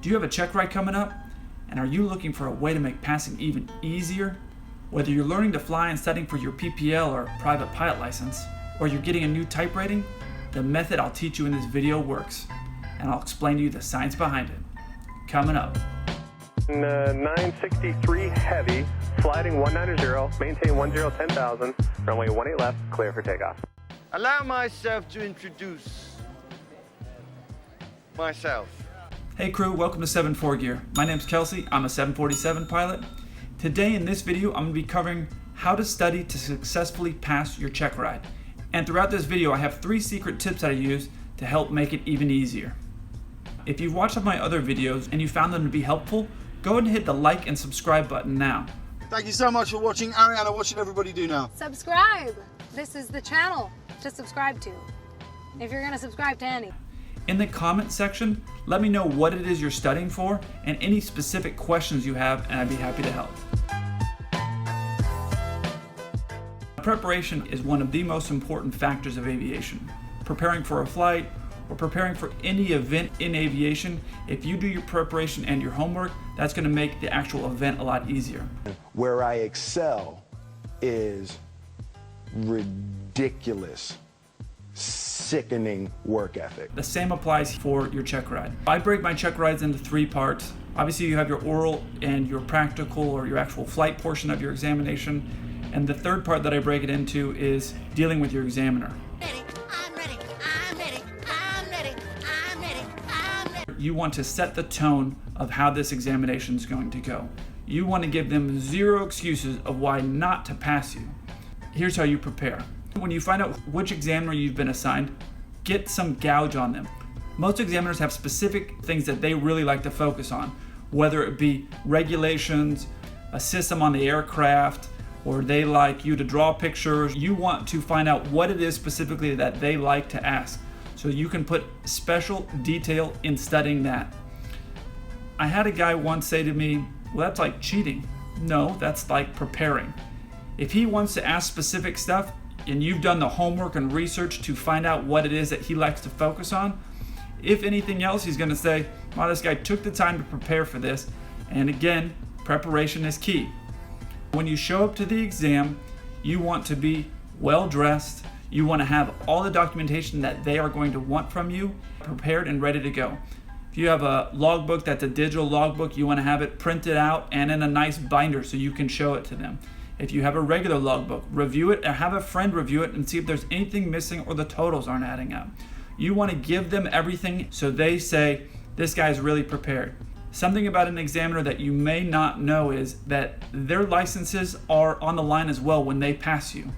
Do you have a Checkride coming up? And are you looking for a way to make passing even easier? Whether you're learning to fly and studying for your PPL or private pilot license, or you're getting a new type rating, the method I'll teach you in this video works, and I'll explain to you the science behind it. Coming up. 963 heavy, sliding 190, maintain 10,000, runway 18 left, clear for takeoff. Allow myself to introduce myself. Hey crew, welcome to 7-4 Gear. My name's Kelsey, I'm a 747 pilot. Today in this video, I'm going to be covering how to study to successfully pass your Checkride. And throughout this video, I have 3 secret tips that I use to help make it even easier. If you've watched my other videos and you found them to be helpful, go ahead and hit the like and subscribe button now. Thank you so much for watching. Ariana, what should everybody do now? Subscribe. This is the channel to subscribe to, if you're going to subscribe to any. In the comment section, let me know what it is you're studying for and any specific questions you have, and I'd be happy to help. Preparation is one of the most important factors of aviation. Preparing for a flight or preparing for any event in aviation, if you do your preparation and your homework, that's going to make the actual event a lot easier. Where I excel is ridiculous, sickening work ethic. The same applies for your Checkride. I break my Checkrides into 3 parts. Obviously you have your oral and your practical or your actual flight portion of your examination. And the third part that I break it into is dealing with your examiner. You want to set the tone of how this examination is going to go. You want to give them 0 excuses of why not to pass you. Here's how you prepare. When you find out which examiner you've been assigned, get some gauge on them. Most examiners have specific things that they really like to focus on, whether it be regulations, a system on the aircraft, or they like you to draw pictures. You want to find out what it is specifically that they like to ask, so you can put special detail in studying that. I had a guy once say to me, well, that's like cheating. No, that's like preparing. If he wants to ask specific stuff, and you've done the homework and research to find out what it is that he likes to focus on, if anything else, he's going to say, wow, this guy took the time to prepare for this. And again, preparation is key. When you show up to the exam, you want to be well dressed. You want to have all the documentation that they are going to want from you prepared and ready to go. If you have a logbook that's a digital logbook, you want to have it printed out and in a nice binder so you can show it to them. If you have a regular logbook, review it or have a friend review it and see if there's anything missing or the totals aren't adding up. You want to give them everything so they say, this guy's really prepared. Something about an examiner that you may not know is that their licenses are on the line as well when they pass you.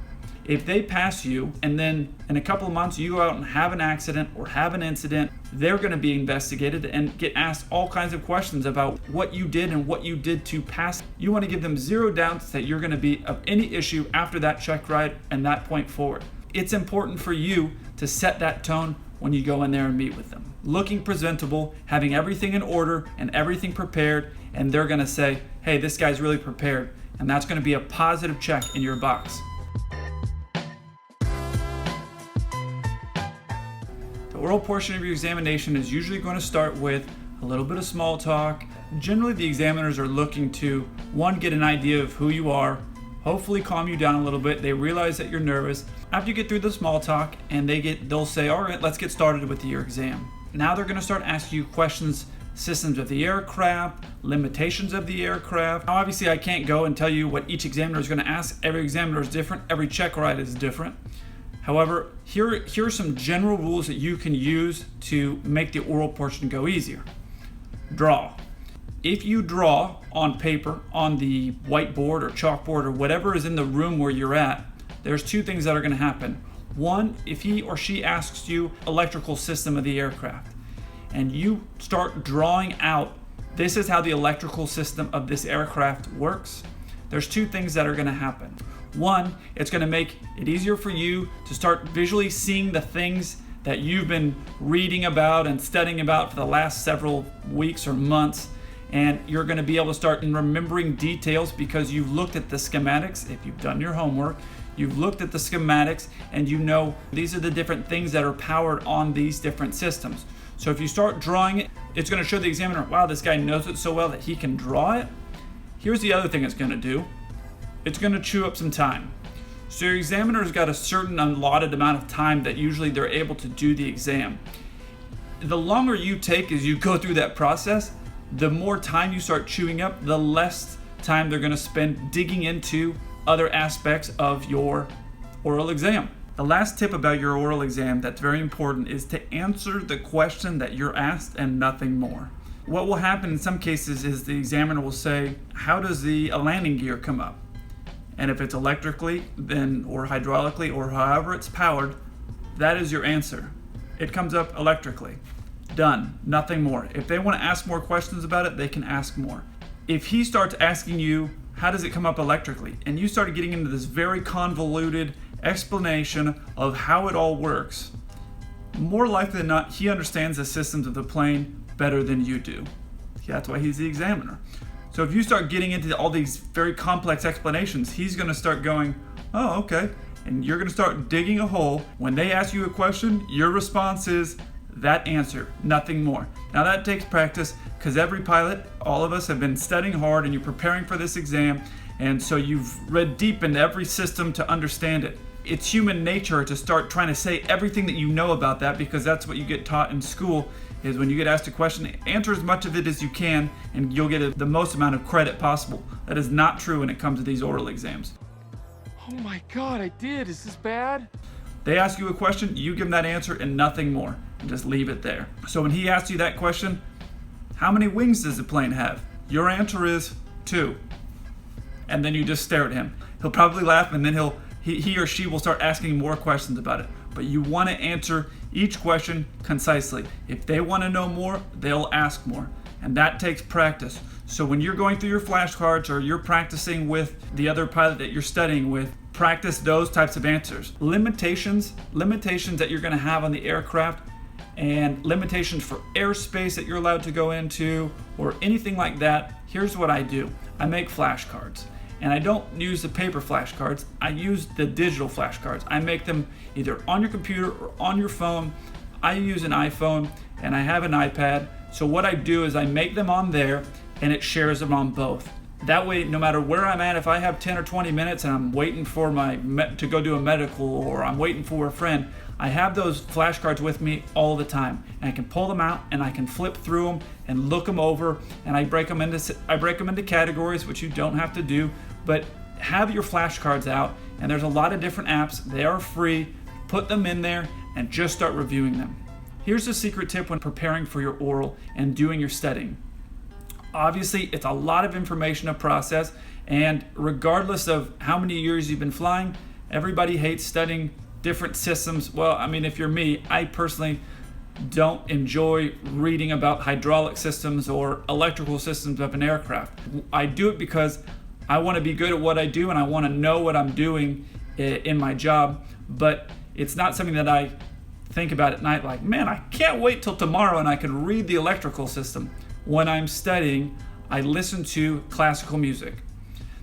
If they pass you and then in a couple of months you go out and have an accident or have an incident, they're going to be investigated and get asked all kinds of questions about what you did and what you did to pass. You want to give them 0 doubts that you're going to be of any issue after that Checkride and that point forward. It's important for you to set that tone when you go in there and meet with them. Looking presentable, having everything in order and everything prepared, and they're going to say, hey, this guy's really prepared. And that's going to be a positive check in your box. The oral portion of your examination is usually going to start with a little bit of small talk. Generally, the examiners are looking to, 1, get an idea of who you are, hopefully calm you down a little bit. They realize that you're nervous. After you get through the small talk, and they'll say, all right, let's get started with your exam. Now they're going to start asking you questions, systems of the aircraft, limitations of the aircraft. Now, obviously, I can't go and tell you what each examiner is going to ask. Every examiner is different. Every Checkride is different. However, here are some general rules that you can use to make the oral portion go easier. Draw. If you draw on paper, on the whiteboard or chalkboard or whatever is in the room where you're at, there's 2 things that are going to happen. 1, if he or she asks you electrical system of the aircraft, and you start drawing out, this is how the electrical system of this aircraft works, there's 2 things that are going to happen. 1, it's going to make it easier for you to start visually seeing the things that you've been reading about and studying about for the last several weeks or months, and you're going to be able to start remembering details because you've looked at the schematics. If you've done your homework, you've looked at the schematics and you know these are the different things that are powered on these different systems. So if you start drawing it, it's going to show the examiner, wow, this guy knows it so well that he can draw it. Here's the other thing it's going to do. It's going to chew up some time. So your examiner's got a certain allotted amount of time that usually they're able to do the exam. The longer you take as you go through that process, the more time you start chewing up, the less time they're going to spend digging into other aspects of your oral exam. The last tip about your oral exam that's very important is to answer the question that you're asked and nothing more. What will happen in some cases is the examiner will say, how does the landing gear come up? And if it's electrically then or hydraulically or however it's powered, that is your answer. It comes up electrically. Done. Nothing more. If they want to ask more questions about it, they can ask more. If he starts asking you, how does it come up electrically? And you start getting into this very convoluted explanation of how it all works, more likely than not, he understands the systems of the plane better than you do. That's why he's the examiner. So if you start getting into all these very complex explanations, he's going to start going, oh, okay. And you're going to start digging a hole. When they ask you a question, your response is that answer, nothing more. Now that takes practice because every pilot, all of us have been studying hard and you're preparing for this exam. And so you've read deep into every system to understand it. It's human nature to start trying to say everything that you know about that because that's what you get taught in school is when you get asked a question, answer as much of it as you can and you'll get the most amount of credit possible. That is not true when it comes to these oral exams. Oh my God, I did. Is this bad? They ask you a question, you give them that answer and nothing more. And just leave it there. So when he asks you that question, how many wings does the plane have? Your answer is 2. And then you just stare at him. He'll probably laugh and then he or she will start asking more questions about it. But you want to answer each question concisely. If they want to know more, they'll ask more. And that takes practice. So when you're going through your flashcards or you're practicing with the other pilot that you're studying with, practice those types of answers. Limitations that you're going to have on the aircraft and limitations for airspace that you're allowed to go into or anything like that. Here's what I do. I make flashcards. And I don't use the paper flashcards, I use the digital flashcards. I make them either on your computer or on your phone. I use an iPhone and I have an iPad. So what I do is I make them on there and it shares them on both. That way, no matter where I'm at, if I have 10 or 20 minutes and I'm waiting for to go do a medical or I'm waiting for a friend, I have those flashcards with me all the time. And I can pull them out and I can flip through them and look them over and I break them into categories, which you don't have to do, but have your flashcards out. And there's a lot of different apps. They are free. Put them in there and just start reviewing them. Here's a secret tip when preparing for your oral and doing your studying. Obviously, it's a lot of information to process, and regardless of how many years you've been flying, everybody hates studying different systems. Well, I mean, if you're me, I personally don't enjoy reading about hydraulic systems or electrical systems of an aircraft. I do it because I want to be good at what I do and I want to know what I'm doing in my job, but it's not something that I think about at night like, man, I can't wait till tomorrow and I can read the electrical system. When I'm studying, I listen to classical music.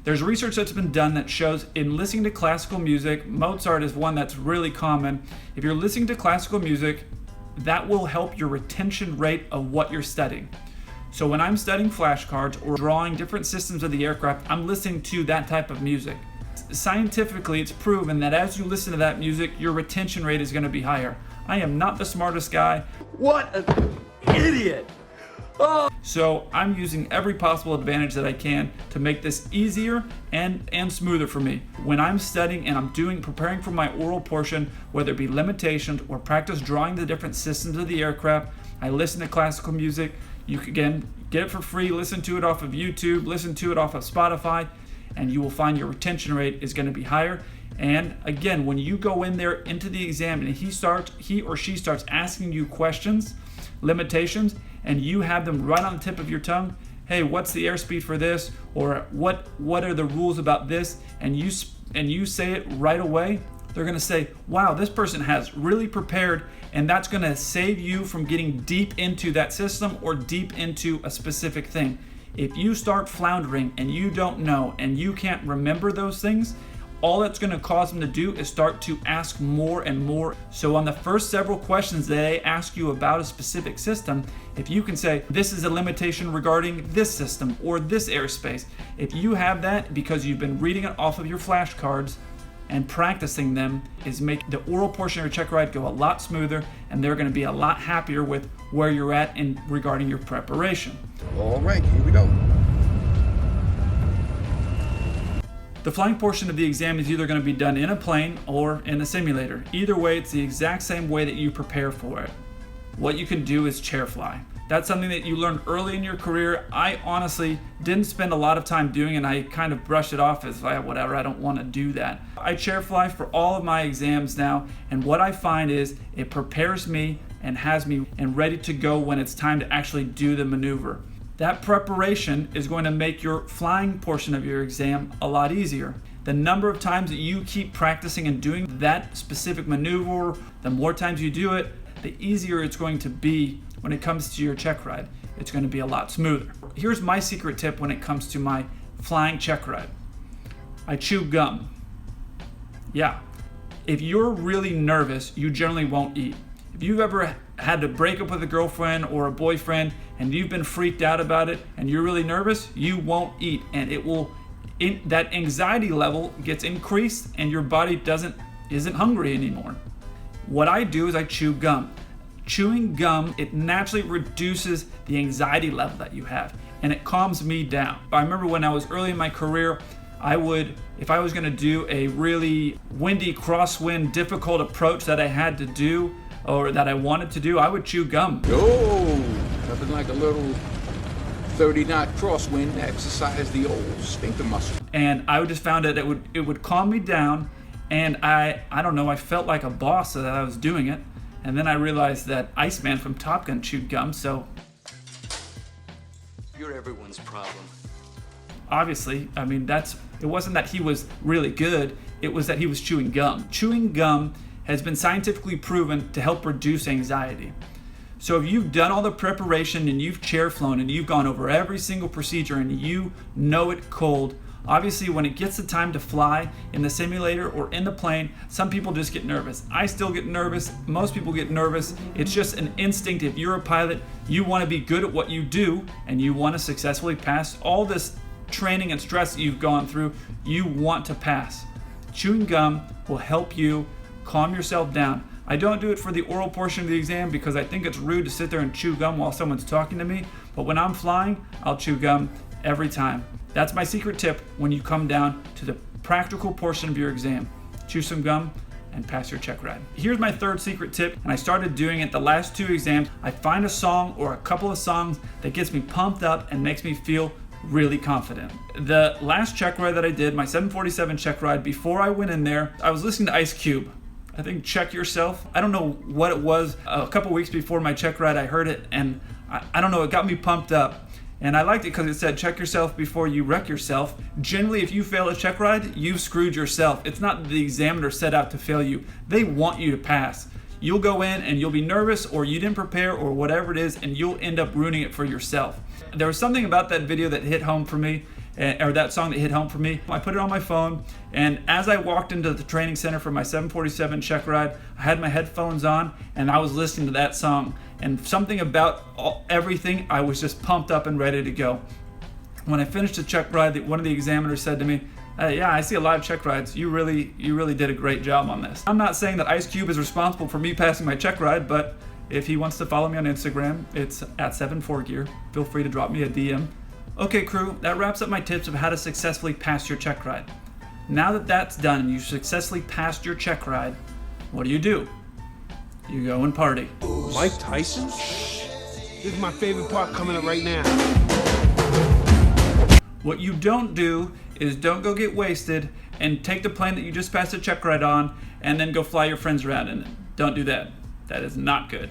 There's research that's been done that shows in listening to classical music, Mozart is one that's really common. If you're listening to classical music, that will help your retention rate of what you're studying. So when I'm studying flashcards or drawing different systems of the aircraft, I'm listening to that type of music. Scientifically, it's proven that as you listen to that music, your retention rate is going to be higher. I am not the smartest guy. What an idiot! So I'm using every possible advantage that I can to make this easier and smoother for me. When I'm studying and I'm preparing for my oral portion, whether it be limitations or practice drawing the different systems of the aircraft, I listen to classical music. You can, again, get it for free, listen to it off of YouTube, listen to it off of Spotify, and you will find your retention rate is going to be higher. And again, when you go in there into the exam and he or she starts asking you questions, limitations, and you have them right on the tip of your tongue, hey, what's the airspeed for this? Or what are the rules about this? And you say it right away, they're gonna say, wow, this person has really prepared, and that's gonna save you from getting deep into that system or deep into a specific thing. If you start floundering and you don't know and you can't remember those things, all that's going to cause them to do is start to ask more and more. So on the first several questions they ask you about a specific system, if you can say, this is a limitation regarding this system or this airspace, if you have that because you've been reading it off of your flashcards and practicing them, is make the oral portion of your Checkride go a lot smoother, and they're going to be a lot happier with where you're at in regarding your preparation. All right, here we go. The flying portion of the exam is either going to be done in a plane or in a simulator. Either way, it's the exact same way that you prepare for it. What you can do is chair fly. That's something that you learned early in your career. I honestly didn't spend a lot of time doing it, and I kind of brushed it off as whatever, I don't want to do that. I chair fly for all of my exams now, and what I find is it prepares me and has me and ready to go when it's time to actually do the maneuver. That preparation is going to make your flying portion of your exam a lot easier. The number of times that you keep practicing and doing that specific maneuver, the more times you do it, the easier it's going to be when it comes to your Checkride. It's going to be a lot smoother. Here's my secret tip when it comes to my flying Checkride. I chew gum. Yeah. If you're really nervous, you generally won't eat. If you've ever had to break up with a girlfriend or a boyfriend and you've been freaked out about it and you're really nervous, you won't eat, and it will, that anxiety level gets increased and your body isn't hungry anymore. What I do is I chew gum. Chewing gum, it naturally reduces the anxiety level that you have, and it calms me down. I remember when I was early in my career, if I was gonna do a really windy, crosswind, difficult approach that I had to do, or that I wanted to do, I would chew gum. Oh, nothing like a little 30-knot crosswind to exercise the old sphincter muscle. And I just found that it would calm me down, and I don't know, I felt like a boss that I was doing it. And then I realized that Iceman from Top Gun chewed gum, so you're everyone's problem. Obviously, I mean, it wasn't that he was really good, it was that he was chewing gum. Chewing gum has been scientifically proven to help reduce anxiety. So if you've done all the preparation and you've chair flown and you've gone over every single procedure and you know it cold, obviously when it gets the time to fly in the simulator or in the plane, some people just get nervous. I still get nervous, most people get nervous. It's just an instinct. If you're a pilot, you want to be good at what you do and you want to successfully pass all this training and stress that you've gone through, you want to pass. Chewing gum will help you calm yourself down. I don't do it for the oral portion of the exam because I think it's rude to sit there and chew gum while someone's talking to me, but when I'm flying, I'll chew gum every time. That's my secret tip when you come down to the practical portion of your exam. Chew some gum and pass your Checkride. Here's my third secret tip, and I started doing it the last 2 exams. I find a song or a couple of songs that gets me pumped up and makes me feel really confident. The last Checkride that I did, my 747 Checkride, before I went in there, I was listening to Ice Cube. I think Check Yourself. I don't know what it was. A couple weeks before my Checkride, I heard it, and I don't know, it got me pumped up. And I liked it because it said, check yourself before you wreck yourself. Generally, if you fail a Checkride, you've screwed yourself. It's not that the examiner set out to fail you. They want you to pass. You'll go in and you'll be nervous, or you didn't prepare, or whatever it is, and you'll end up ruining it for yourself. There was something about that video that hit home for me, or that song that hit home for me. I put it on my phone, and as I walked into the training center for my 747 Checkride, I had my headphones on, and I was listening to that song. And something about everything, I was just pumped up and ready to go. When I finished the Checkride, one of the examiners said to me, yeah, I see a lot of Checkrides. You really did a great job on this. I'm not saying that Ice Cube is responsible for me passing my Checkride, but if he wants to follow me on Instagram, it's at 74gear. Feel free to drop me a DM. Okay, crew, that wraps up my tips of how to successfully pass your Checkride. Now that that's done and you've successfully passed your Checkride, what do? You go and party. Mike Tyson? This is my favorite part coming up right now. What you don't do is don't go get wasted and take the plane that you just passed a Checkride on and then go fly your friends around in it. Don't do that. That is not good.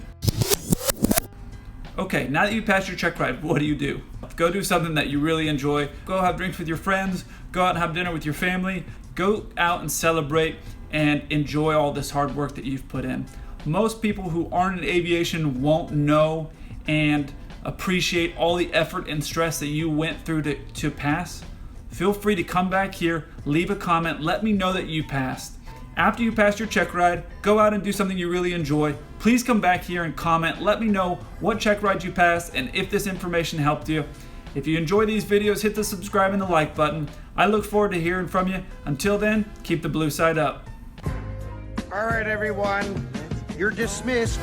Okay, now that you passed your Checkride, what do? Go do something that you really enjoy. Go have drinks with your friends. Go out and have dinner with your family. Go out and celebrate and enjoy all this hard work that you've put in. Most people who aren't in aviation won't know and appreciate all the effort and stress that you went through to pass. feel free to come back here, leave a comment, let me know that you passed. After you pass your check ride, go out and do something you really enjoy. Please come back here and comment, let me know what check ride you passed and if this information helped you. If you enjoy these videos, hit the subscribe and the like button. I look forward to hearing from you. Until then, keep the blue side up. All right, everyone. You're dismissed.